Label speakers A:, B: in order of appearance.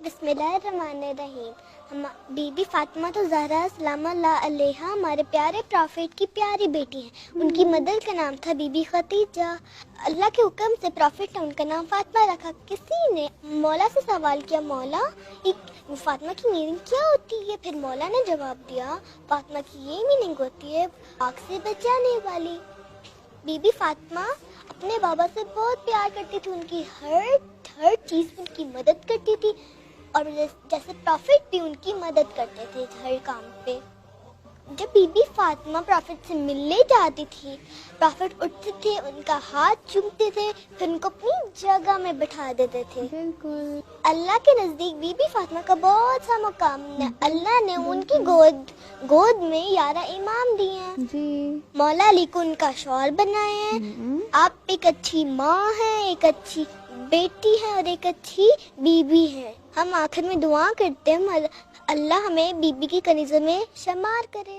A: بسم اللہ الرحمن الرحیم. بی بی فاطمہ تو زہرا سلام اللہ علیہ ہمارے پیارے پرافٹ کی پیاری بیٹی ہیں. ان کی مدر کا نام تھا بی بی خدیجہ. اللہ کے حکم سے پرافٹ نے ان کا نام فاطمہ رکھا. کسی نے مولا سے سوال کیا، مولا فاطمہ کی میننگ کیا ہوتی ہے؟ پھر مولا نے جواب دیا، فاطمہ کی یہ میننگ ہوتی ہے آگ سے بچانے والی. بی بی فاطمہ اپنے بابا سے بہت پیار کرتی تھی، ان کی ہر چیز میں ان کی مدد کرتی تھی، اور جیسے پرافٹ بھی ان کی مدد کرتے تھے ہر کام پہ. جب بی بی فاطمہ پرافٹ سے ملنے جاتی تھی، پرافٹ اٹھتے تھے، ان کا ہاتھ چومتے تھے، پھر ان کو اپنی جگہ میں بٹھا دیتے تھے.
B: بالکل.
A: اللہ کے نزدیک بی بی فاطمہ کا بہت سا مقام ہے. اللہ نے ان کی گود میں 11 امام دیے ہیں.
B: جی.
A: مولا علی کو ان کا شوہر بنائے ہیں. آپ ایک اچھی ماں ہیں، ایک اچھی بیٹی ہے اور ایک اچھی بیوی ہے. ہم آخر میں دعا کرتے ہیں اللہ ہمیں بی بی کی کنیزوں میں شمار کرے.